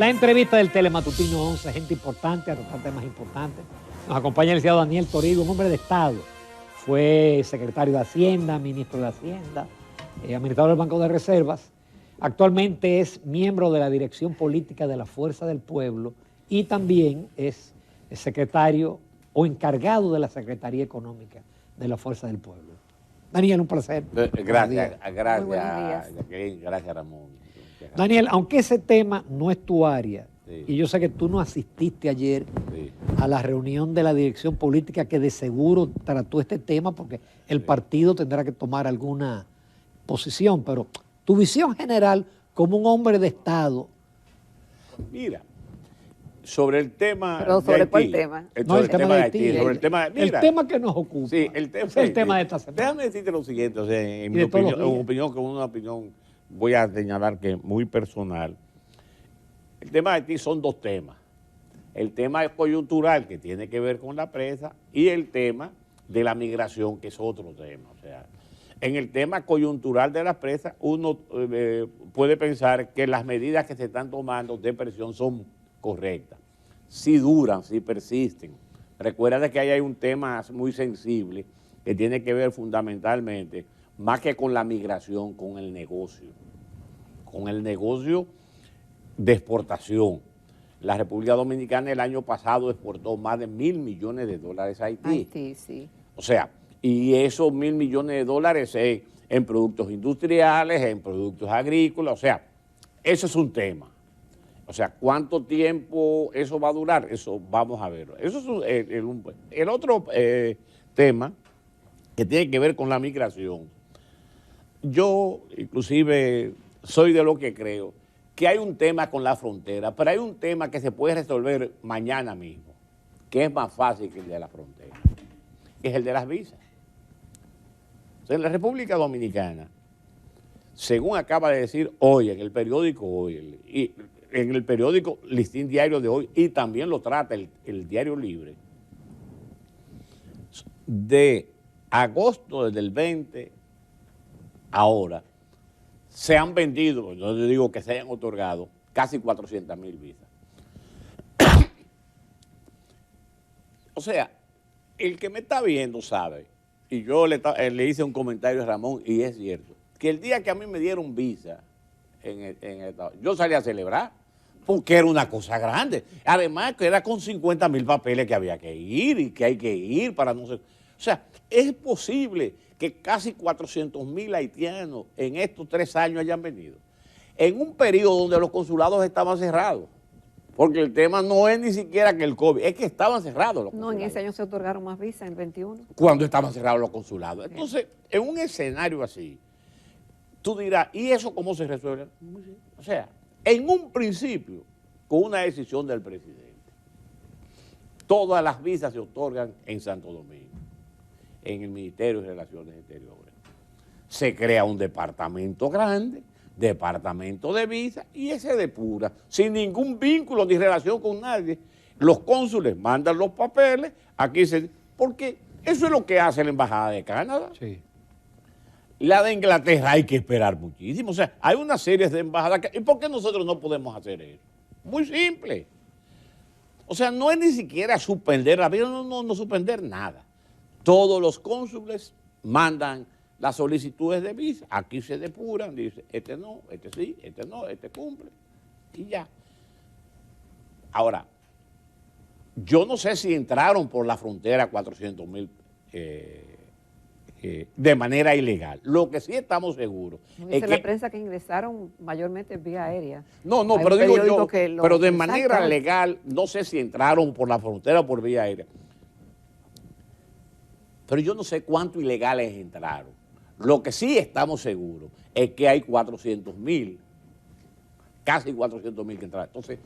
La entrevista del Telematutino 11, gente importante, a tratar temas importantes. Nos acompaña el licenciado Daniel Toribio, un hombre de Estado. Fue secretario de Hacienda, ministro de Hacienda, administrador del Banco de Reservas. Actualmente es miembro de la Dirección Política de la Fuerza del Pueblo y también es secretario o encargado de la Secretaría Económica de la Fuerza del Pueblo. Daniel, un placer. Gracias, gracias Ramón. Daniel, aunque ese tema no es tu área, sí, y yo sé que tú no asististe ayer sí, a la reunión de la dirección política que de seguro trató este tema porque el sí, partido tendrá que tomar alguna posición, pero tu visión general como un hombre de Estado. Mira, sobre el tema ¿Pero sobre cuál tema? No, el tema de Haití. Sobre el tema, mira, el tema que nos ocupa. Sí, es el tema de esta semana. Déjame decirte lo siguiente, o sea, en Y mi de todos los opinión, que es una opinión, voy a señalar que es muy personal. El tema de Haití son dos temas. El tema coyuntural, que tiene que ver con la presa, y el tema de la migración, que es otro tema. O sea, en el tema coyuntural de las presas, uno puede pensar que las medidas que se están tomando de presión son correctas. Si duran, si persisten. Recuerda que ahí hay un tema muy sensible que tiene que ver fundamentalmente, más que con la migración, con el negocio de exportación. La República Dominicana el año pasado exportó más de $1.000 millones a Haití. Haití, sí. O sea, y esos $1.000 millones en productos industriales, en productos agrícolas, o sea, eso es un tema. O sea, ¿cuánto tiempo eso va a durar? Eso vamos a verlo. Eso es el otro tema que tiene que ver con la migración. Yo, inclusive, soy de lo que creo que hay un tema con la frontera, pero hay un tema que se puede resolver mañana mismo, que es más fácil que el de la frontera, que es el de las visas. O sea, en la República Dominicana, según acaba de decir hoy, en el periódico hoy, y en el periódico Listín Diario de hoy, y también lo trata el Diario Libre, de agosto del 20 ahora, se han vendido, yo digo que se hayan otorgado, casi 400,000 visas. O sea, el que me está viendo sabe, y yo le hice un comentario a Ramón, y es cierto, que el día que a mí me dieron visa en el Estado, yo salí a celebrar, porque era una cosa grande. Además, que era con 50,000 papeles que había que ir, y que hay que ir para no ser... O sea, es posible que casi 400,000 haitianos en estos 3 años hayan venido, en un periodo donde los consulados estaban cerrados, porque el tema no es ni siquiera que el COVID, es que estaban cerrados los consulados. No, en ese año se otorgaron más visas, en el 21. Cuando estaban cerrados los consulados. Entonces, en un escenario así, tú dirás, ¿y eso cómo se resuelve? O sea, en un principio, con una decisión del presidente, todas las visas se otorgan en Santo Domingo, en el Ministerio de Relaciones Exteriores. Se crea un departamento grande, departamento de visa, y ese depura, sin ningún vínculo ni relación con nadie. Los cónsules mandan los papeles, aquí porque eso es lo que hace la Embajada de Canadá. Sí. La de Inglaterra hay que esperar muchísimo. O sea, hay una serie de embajadas. ¿Y por qué nosotros no podemos hacer eso? Muy simple. O sea, no es ni siquiera suspender la visa, no suspender nada. Todos los cónsules mandan las solicitudes de visa, aquí se depuran, dice, este no, este sí, este no, este cumple, y ya. Ahora, yo no sé si entraron por la frontera 400,000 de manera ilegal. Lo que sí estamos seguros Dice la prensa que ingresaron mayormente vía aérea. No, Hay pero un digo periódico yo, que lo pero de resalta. manera legal, no sé si entraron por la frontera o por vía aérea. Pero yo no sé cuántos ilegales entraron. Lo que sí estamos seguros es que hay 400,000, casi 400,000 que entraron. Entonces,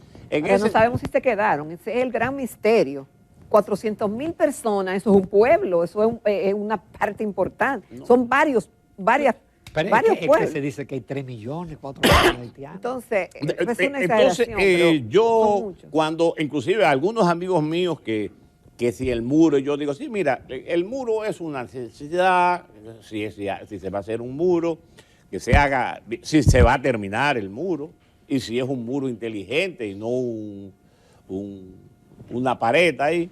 No sabemos si se quedaron, ese es el gran misterio. 400,000 personas, eso es un pueblo, eso es una parte importante. No. Son varios pueblos. Es que se dice que hay 3 millones, 4 millones de haitianos. Entonces, es una exageración, yo cuando, inclusive algunos amigos míos que si el muro, yo digo, sí, mira, el muro es una necesidad, si se va a hacer un muro, que se haga, si se va a terminar el muro, y si es un muro inteligente y no una pared ahí,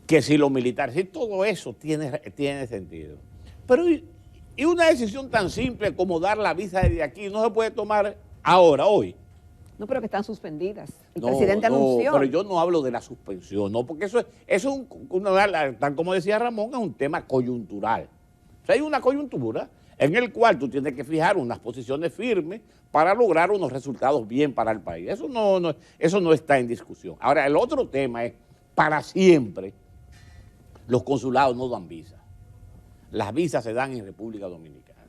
que si los militares, si todo eso tiene sentido. Pero y una decisión tan simple como dar la visa desde aquí no se puede tomar ahora, hoy. No, pero que están suspendidas. El presidente anunció. Pero yo no hablo de la suspensión, no, porque eso es tal como decía Ramón, es un tema coyuntural. O sea, hay una coyuntura en el cual tú tienes que fijar unas posiciones firmes para lograr unos resultados bien para el país. Eso no está en discusión. Ahora, el otro tema es, para siempre, los consulados no dan visas. Las visas se dan en República Dominicana.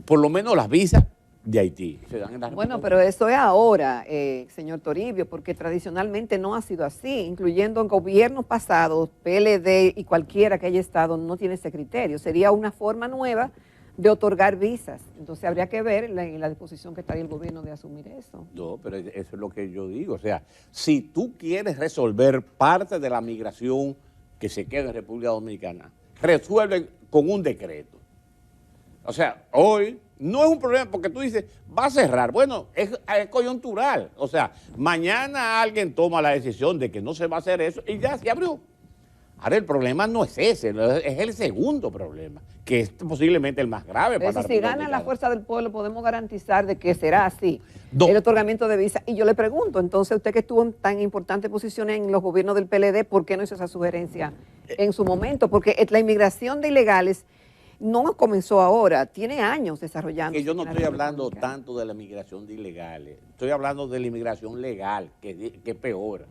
Por lo menos las visas de Haití se dan en la República Bueno, pero eso es ahora, señor Toribio, porque tradicionalmente no ha sido así, incluyendo en gobiernos pasados, PLD y cualquiera que haya estado, no tiene ese criterio. Sería una forma nueva de otorgar visas. Entonces habría que ver la disposición que estaría el gobierno de asumir eso. No, pero eso es lo que yo digo. O sea, si tú quieres resolver parte de la migración que se queda en República Dominicana, resuelve con un decreto. O sea, hoy no es un problema porque tú dices, va a cerrar. Bueno, es coyuntural. O sea, mañana alguien toma la decisión de que no se va a hacer eso y ya se abrió. Ahora, el problema no es ese, es el segundo problema, que es posiblemente el más grave para la Si República gana la Dominicana. fuerza del pueblo, podemos garantizar de que será así, No. el otorgamiento de visa. Y yo le pregunto, entonces, usted que estuvo en tan importantes posiciones en los gobiernos del PLD, ¿por qué no hizo esa sugerencia en su momento? Porque la inmigración de ilegales no comenzó ahora, tiene años desarrollando. Que yo no estoy hablando tanto de la inmigración de ilegales, estoy hablando de la inmigración legal, que es peor.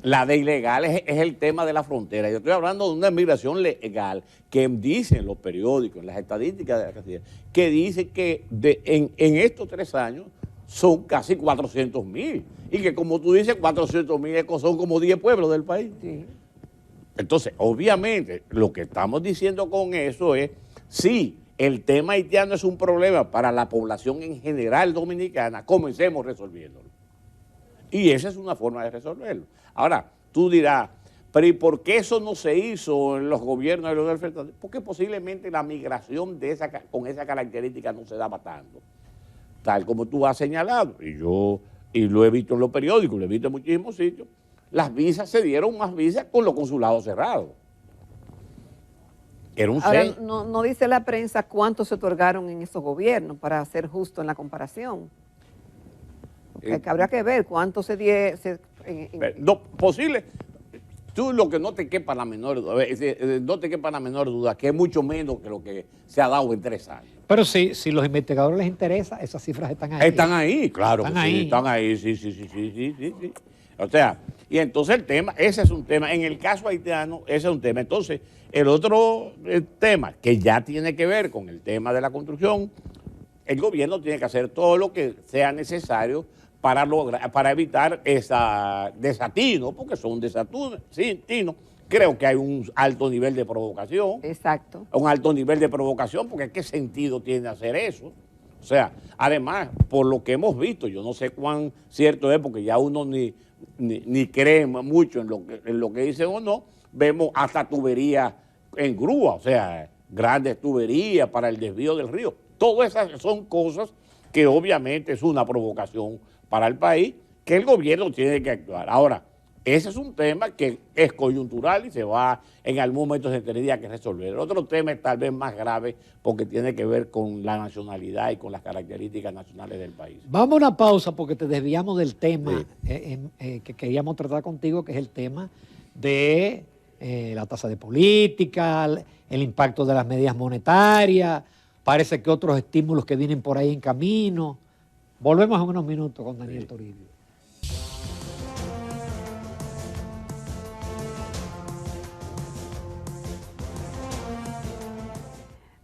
La de ilegales es el tema de la frontera. Yo estoy hablando de una inmigración legal que dicen los periódicos, en las estadísticas de la Castilla, que dice que en estos 3 años son casi 400,000. Y que como tú dices, 400,000 son como 10 pueblos del país. Sí. Entonces, obviamente, lo que estamos diciendo con eso es, sí, el tema haitiano es un problema para la población en general dominicana, comencemos resolviéndolo. Y esa es una forma de resolverlo. Ahora, tú dirás, pero ¿y por qué eso no se hizo en los gobiernos de Leonel Fernández? Porque posiblemente la migración con esa característica no se daba tanto. Tal como tú has señalado, y lo he visto en los periódicos, lo he visto en muchísimos sitios, las visas se dieron más visas con los consulados cerrados. Era un Ahora, 6. no dice la prensa cuántos se otorgaron en esos gobiernos, para ser justo en la comparación. Porque habría que ver cuánto se dio. No, posible. Tú lo que no te quepa la menor duda, que es mucho menos que lo que se ha dado en 3 años. Pero si los investigadores les interesa, esas cifras están ahí. Están ahí, claro. Están que ahí. Sí, están ahí, sí. O sea, y entonces el tema, ese es un tema. En el caso haitiano, ese es un tema. Entonces, el otro tema que ya tiene que ver con el tema de la construcción, el gobierno tiene que hacer todo lo que sea necesario para evitar esa desatino, porque son desatinos. Creo que hay un alto nivel de provocación. Exacto. Un alto nivel de provocación, porque ¿qué sentido tiene hacer eso? O sea, además, por lo que hemos visto, yo no sé cuán cierto es, porque ya uno ni cree mucho en lo que dicen o no, vemos hasta tuberías en grúa, o sea, grandes tuberías para el desvío del río. Todas esas son cosas que obviamente es una provocación para el país, que el gobierno tiene que actuar. Ahora, ese es un tema que es coyuntural y en algún momento se tendría que resolver. El otro tema es tal vez más grave porque tiene que ver con la nacionalidad y con las características nacionales del país. Vamos a una pausa porque te desviamos del tema que queríamos tratar contigo, que es el tema de la tasa de política, el impacto de las medidas monetarias, parece que otros estímulos que vienen por ahí en camino. Volvemos en unos minutos con Daniel Toribio.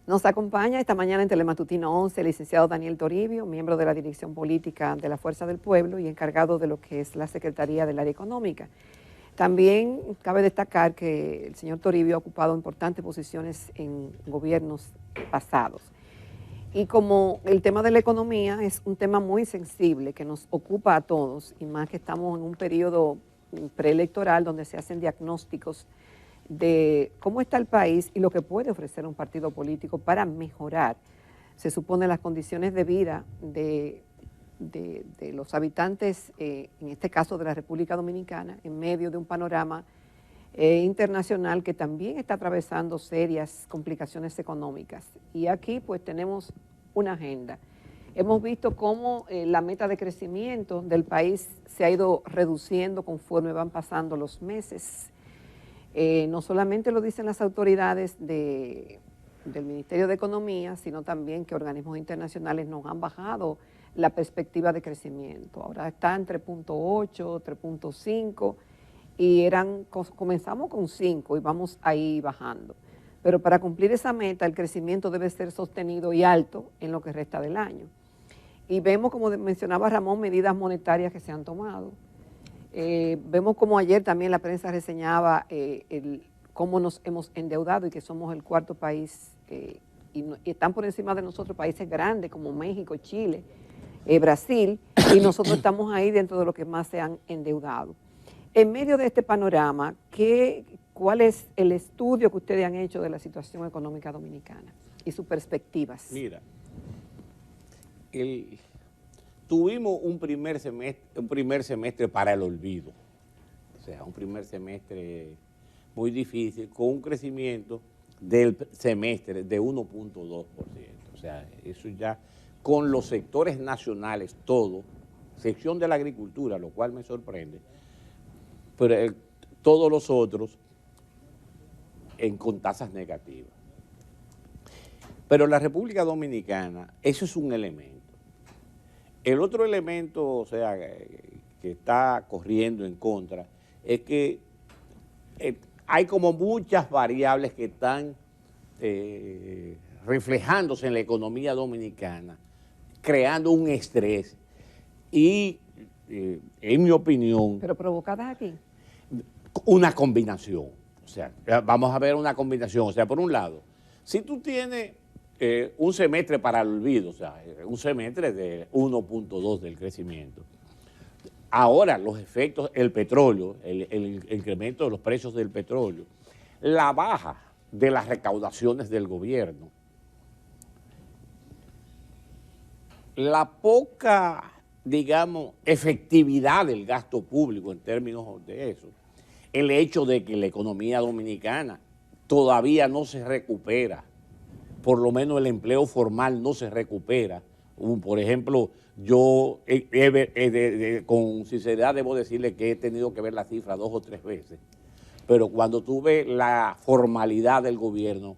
Nos acompaña esta mañana en Telematutino 11 el licenciado Daniel Toribio, miembro de la Dirección Política de la Fuerza del Pueblo y encargado de lo que es la Secretaría del Área Económica. También cabe destacar que el señor Toribio ha ocupado importantes posiciones en gobiernos pasados. Y como el tema de la economía es un tema muy sensible que nos ocupa a todos, y más que estamos en un periodo preelectoral donde se hacen diagnósticos de cómo está el país y lo que puede ofrecer un partido político para mejorar se supone las condiciones de vida de los habitantes, en este caso de la República Dominicana, en medio de un panorama internacional que también está atravesando serias complicaciones económicas. Y aquí pues tenemos una agenda. Hemos visto cómo la meta de crecimiento del país se ha ido reduciendo conforme van pasando los meses. No solamente lo dicen las autoridades del Ministerio de Economía, sino también que organismos internacionales nos han bajado la perspectiva de crecimiento. Ahora está en 3.8, 3.5 y comenzamos con 5 y vamos ahí bajando. Pero para cumplir esa meta el crecimiento debe ser sostenido y alto en lo que resta del año. Y vemos, como mencionaba Ramón, medidas monetarias que se han tomado. Vemos como ayer también la prensa reseñaba cómo nos hemos endeudado y que somos el cuarto país y están por encima de nosotros países grandes como México, Chile, Brasil, y nosotros estamos ahí dentro de los que más se han endeudado. En medio de este panorama, ¿cuál es el estudio que ustedes han hecho de la situación económica dominicana y sus perspectivas? Mira, tuvimos un primer semestre para el olvido, o sea, un primer semestre muy difícil, con un crecimiento del semestre de 1.2%, o sea, eso ya con los sectores nacionales, todo, sección de la agricultura, lo cual me sorprende, pero todos los otros con tasas negativas. Pero la República Dominicana, eso es un elemento. El otro elemento, o sea, que está corriendo en contra, es que hay como muchas variables que están reflejándose en la economía dominicana, creando un estrés y, en mi opinión... ¿Pero provocadas aquí? Una combinación, o sea, vamos a ver una combinación, o sea, por un lado, si tú tienes un semestre para el olvido, o sea, un semestre de 1.2 del crecimiento, ahora los efectos, el petróleo, el incremento de los precios del petróleo, la baja de las recaudaciones del gobierno, la poca, digamos, efectividad del gasto público en términos de eso, el hecho de que la economía dominicana todavía no se recupera, por lo menos el empleo formal no se recupera. Por ejemplo, yo con sinceridad debo decirle que he tenido que ver la cifra 2 o 3 veces, pero cuando tuve la formalidad del gobierno,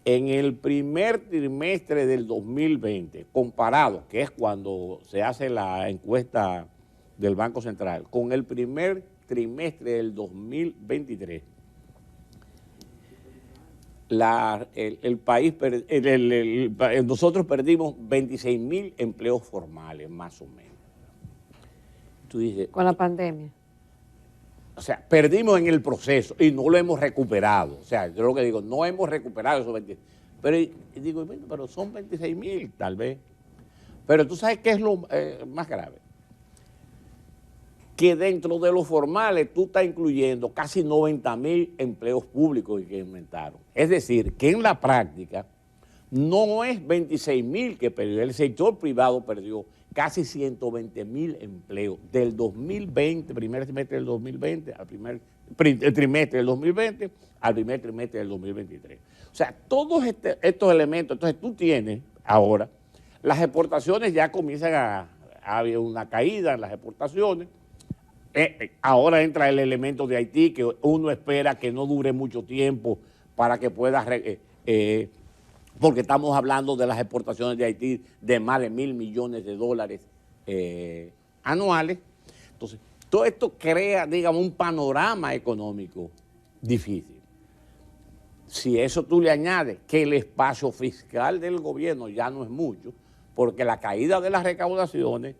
en el primer trimestre del 2020, comparado, que es cuando se hace la encuesta del Banco Central, con el primer trimestre del 2023, nosotros perdimos 26.000 empleos formales, más o menos. Tú dices, con la pandemia. O sea, perdimos en el proceso y no lo hemos recuperado. O sea, yo lo que digo, no hemos recuperado esos 26. Pero digo, bueno, pero son 26.000 tal vez. Pero tú sabes qué es lo más grave. Que dentro de los formales tú estás incluyendo casi 90.000 empleos públicos que aumentaron. Es decir, que en la práctica no es 26.000 que perdió, el sector privado perdió casi 120.000 empleos del 2020, primer trimestre del 2020, el trimestre del 2020 al primer trimestre del 2023. O sea, todos estos elementos, entonces tú tienes ahora, las exportaciones ya comienzan a haber una caída en las exportaciones. Ahora entra el elemento de Haití, que uno espera que no dure mucho tiempo para que pueda, porque estamos hablando de las exportaciones de Haití de más de $1.000 millones anuales. Entonces, todo esto crea, digamos, un panorama económico difícil. Si eso tú le añades que el espacio fiscal del gobierno ya no es mucho, porque la caída de las recaudaciones,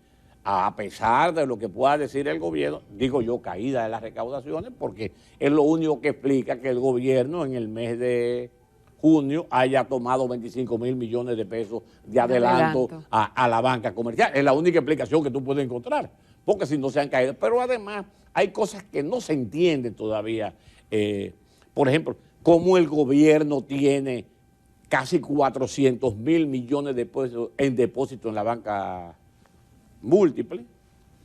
a pesar de lo que pueda decir el gobierno, digo yo caída de las recaudaciones, porque es lo único que explica que el gobierno en el mes de junio haya tomado 25.000 millones de pesos de adelanto a la banca comercial. Es la única explicación que tú puedes encontrar, porque si no se han caído. Pero además hay cosas que no se entienden todavía. Por ejemplo, cómo el gobierno tiene casi 400.000 millones de pesos en depósito en la banca múltiple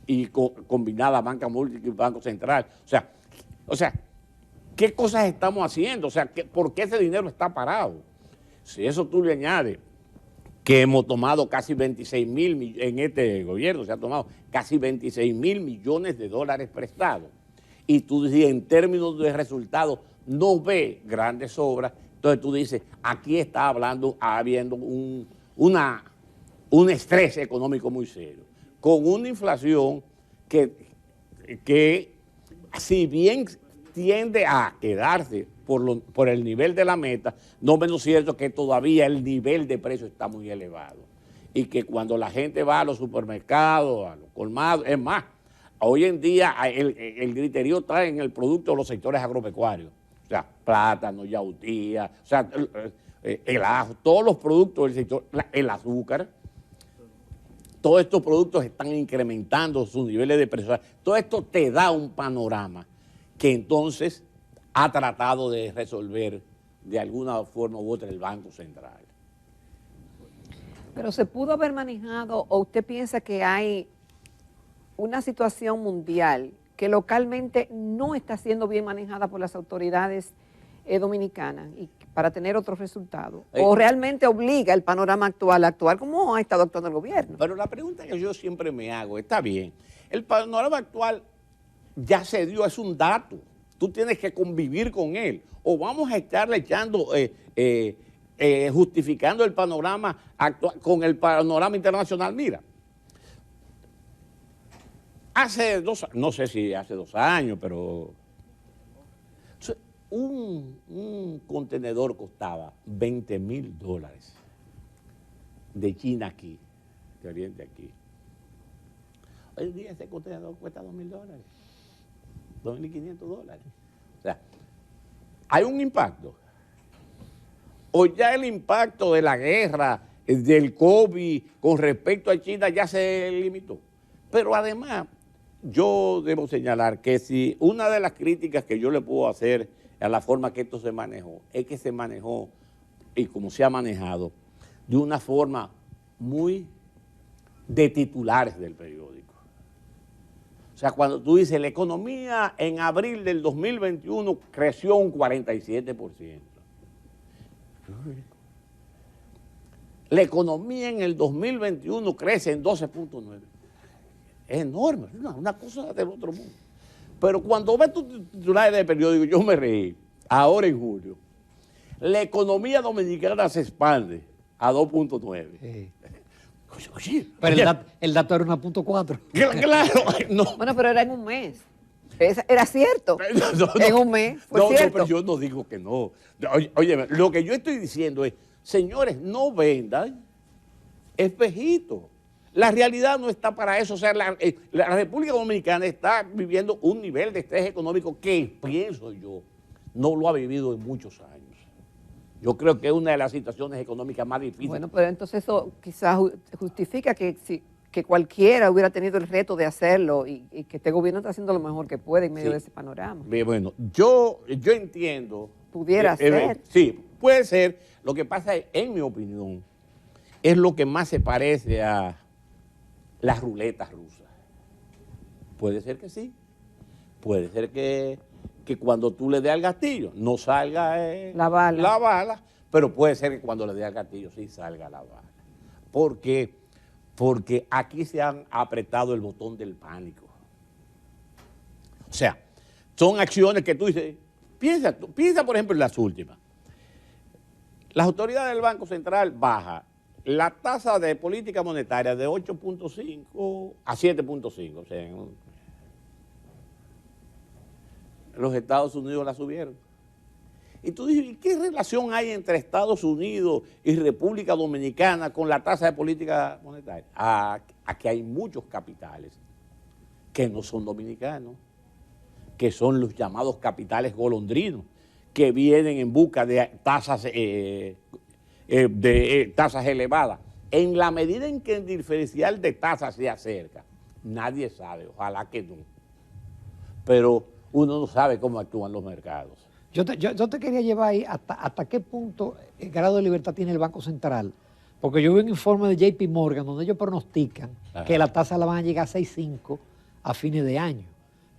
y combinada banca múltiple y Banco Central. O sea, ¿qué cosas estamos haciendo? O sea, ¿por qué ese dinero está parado? Si eso tú le añades que hemos tomado casi 26.000, en este gobierno se ha tomado casi 26.000 millones de dólares prestados, y tú dices, en términos de resultados, no ve grandes obras, entonces tú dices, aquí está habiendo un estrés económico muy serio, con una inflación que si bien tiende a quedarse por el nivel de la meta, no menos cierto que todavía el nivel de precio está muy elevado. Y que cuando la gente va a los supermercados, a los colmados, es más, hoy en día el griterío está en el producto de los sectores agropecuarios. O sea, plátano, yautía, o sea, el ajo, todos los productos del sector, el azúcar. Todos estos productos están incrementando sus niveles de precio. Todo esto te da un panorama que entonces ha tratado de resolver de alguna forma u otra el Banco Central. Pero ¿se pudo haber manejado o usted piensa que hay una situación mundial que localmente no está siendo bien manejada por las autoridades dominicanas y para tener otros resultados? ¿O realmente obliga el panorama actual a actuar como ha estado actuando el gobierno? Pero la pregunta que yo siempre me hago, está bien, el panorama actual ya se dio, es un dato. Tú tienes que convivir con él. O vamos a estarle justificando el panorama actual con el panorama internacional. Mira, no sé si hace 2 años, pero un contenedor costaba $20.000 de China aquí, de Oriente aquí. Hoy en día ese contenedor cuesta $2.000. $2.500. O sea, hay un impacto. O ya el impacto de la guerra, del COVID con respecto a China ya se limitó. Pero además, yo debo señalar que si una de las críticas que yo le puedo hacer a la forma que esto se manejó, es que se manejó, y como se ha manejado, de una forma muy de titulares del periódico. O sea, cuando tú dices, la economía en abril del 2021 creció un 47%. La economía en el 2021 crece en 12.9%. Es enorme, es una cosa del otro mundo. Pero cuando ves tus titulares del periódico, yo me reí, ahora en julio, la economía dominicana se expande a 2.9%. Sí. Oye, Pero el dato era 1.4. Claro, no. Bueno, pero era en un mes. Era cierto. No, en un mes, fue cierto. No, pero yo no digo que no. Oye, lo que yo estoy diciendo es, señores, no vendan espejitos. La realidad no está para eso. O sea, la República Dominicana está viviendo un nivel de estrés económico que, pienso yo, no lo ha vivido en muchos años. Yo creo que es una de las situaciones económicas más difíciles. Bueno, pero entonces eso quizás justifica que cualquiera hubiera tenido el reto de hacerlo y que este gobierno está haciendo lo mejor que puede en medio de ese panorama. Bueno, yo entiendo. Pudiera ser. Sí, puede ser. Lo que pasa es, en mi opinión, es lo que más se parece a las ruletas rusas. Puede ser que sí. Puede ser que cuando tú le des al gatillo no salga la bala, pero puede ser que cuando le dé al gatillo sí salga la bala. ¿Por qué? Porque aquí se han apretado el botón del pánico. O sea, son acciones que tú dices, piensa por ejemplo en las últimas. Las autoridades del Banco Central bajan la tasa de política monetaria de 8.5 a 7.5, o sea, los Estados Unidos la subieron. Y tú dices, ¿qué relación hay entre Estados Unidos y República Dominicana con la tasa de política monetaria? Aquí hay muchos capitales que no son dominicanos, que son los llamados capitales golondrinos, que vienen en busca de tasas elevadas. En la medida en que el diferencial de tasas se acerca, nadie sabe, ojalá que no. Pero uno no sabe cómo actúan los mercados. Yo te quería llevar ahí hasta qué punto el grado de libertad tiene el Banco Central. Porque yo vi un informe de JP Morgan donde ellos pronostican que la tasa la van a llegar a 6,5 a fines de año.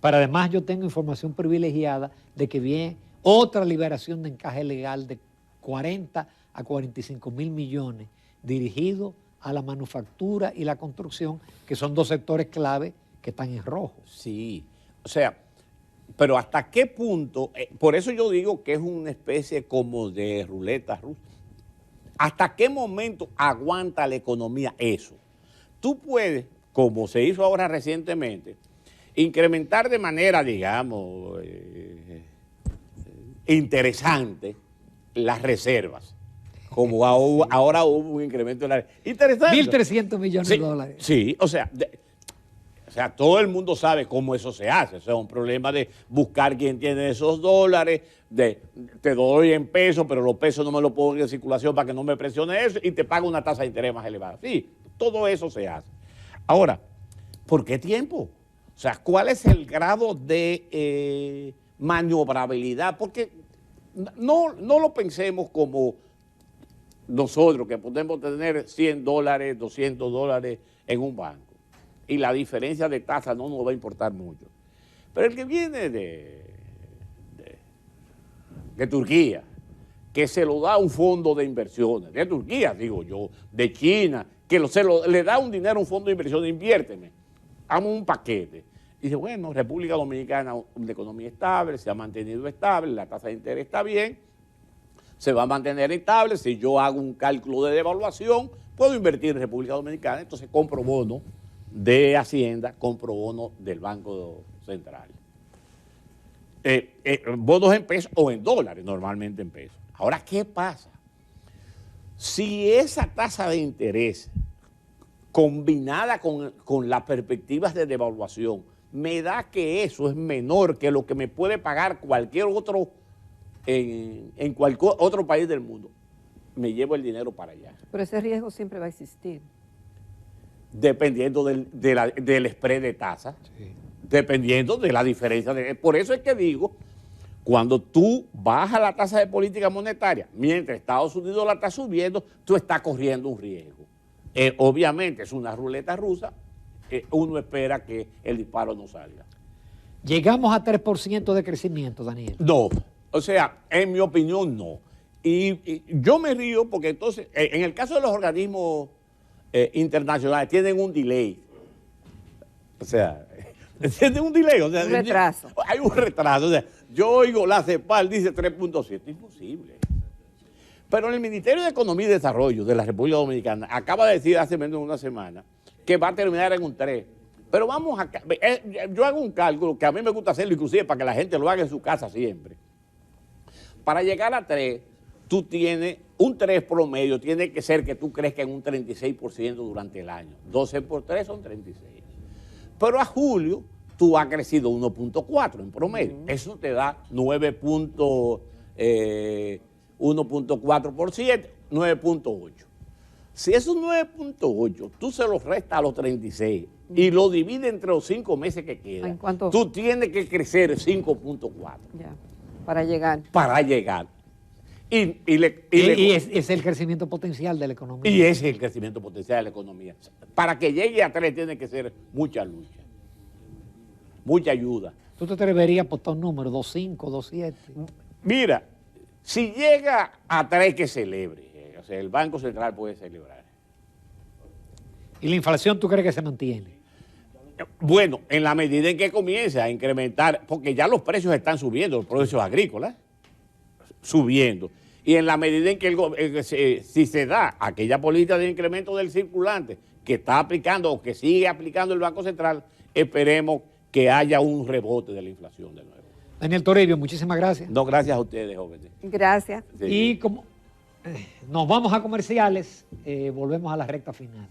Pero además yo tengo información privilegiada de que viene otra liberación de encaje legal de 40 a 45 mil millones dirigido a la manufactura y la construcción, que son dos sectores clave que están en rojo. Sí, o sea, pero ¿hasta qué punto? Por eso yo digo que es una especie como de ruleta rusa. ¿Hasta qué momento aguanta la economía eso? Tú puedes, como se hizo ahora recientemente, incrementar de manera, digamos, interesante las reservas. Como ahora hubo un incremento de la... Interesante. 1.300 millones de dólares. Sí, o sea, todo el mundo sabe cómo eso se hace. O sea, es un problema de buscar quién tiene esos dólares, te doy en pesos, pero los pesos no me los pongo en circulación para que no me presione eso y te pago una tasa de interés más elevada. Sí, todo eso se hace. Ahora, ¿por qué tiempo? O sea, ¿cuál es el grado de maniobrabilidad? Porque no lo pensemos como nosotros, que podemos tener 100 dólares, 200 dólares en un banco. Y la diferencia de tasa no nos va a importar mucho. Pero el que viene de Turquía, que se lo da un fondo de inversiones, de Turquía, digo yo, de China, que le da un dinero a un fondo de inversiones, inviérteme, hagamos un paquete. Y dice, bueno, República Dominicana, una economía estable, se ha mantenido estable, la tasa de interés está bien, se va a mantener estable. Si yo hago un cálculo de devaluación, puedo invertir en República Dominicana, entonces compro bono de Hacienda, compro bono del Banco Central. Bonos en pesos o en dólares, normalmente en pesos. Ahora, ¿qué pasa? Si esa tasa de interés combinada con las perspectivas de devaluación me da que eso es menor que lo que me puede pagar cualquier otro en cualquier otro país del mundo, me llevo el dinero para allá. Pero ese riesgo siempre va a existir. Dependiendo del spread de tasa, sí. Dependiendo de la diferencia. Por eso es que digo, cuando tú bajas la tasa de política monetaria, mientras Estados Unidos la está subiendo, tú estás corriendo un riesgo. Obviamente es una ruleta rusa, uno espera que el disparo no salga. ¿Llegamos a 3% de crecimiento, Daniel? No, o sea, en mi opinión no. Y yo me río porque entonces, en el caso de los organismos internacionales, tienen un delay. O sea, tienen un delay. O sea, un retraso. Hay un retraso. O sea, yo oigo la CEPAL dice 3.7, imposible. Pero el Ministerio de Economía y Desarrollo de la República Dominicana acaba de decir hace menos de una semana que va a terminar en un 3. Pero vamos a... yo hago un cálculo que a mí me gusta hacerlo, inclusive para que la gente lo haga en su casa siempre. Para llegar a 3, tú tienes un 3 promedio, tiene que ser que tú crezcas en un 36% durante el año. 12 por 3 son 36. Pero a julio tú has crecido 1.4 en promedio. Eso te da 1.4%, 9.8. Si esos 9.8 tú se los restas a los 36 y lo divides entre los 5 meses que quedan, tú tienes que crecer 5.4. Ya, para llegar. Para llegar. Y es el crecimiento potencial de la economía. Y ese es el crecimiento potencial de la economía. Para que llegue a 3 tiene que ser mucha lucha, mucha ayuda. ¿Tú te atreverías a apostar un número, 2.5, 2.7? Mira, si llega a 3 que celebre, o sea, el Banco Central puede celebrar. ¿Y la inflación tú crees que se mantiene? Bueno, en la medida en que comience a incrementar, porque ya los precios están subiendo, los precios agrícolas, subiendo. Y en la medida en que si se da aquella política de incremento del circulante que está aplicando o que sigue aplicando el Banco Central, esperemos que haya un rebote de la inflación de nuevo. Daniel Toribio, muchísimas gracias. No, gracias a ustedes, jóvenes. Gracias. Sí. Y como nos vamos a comerciales, volvemos a la recta final.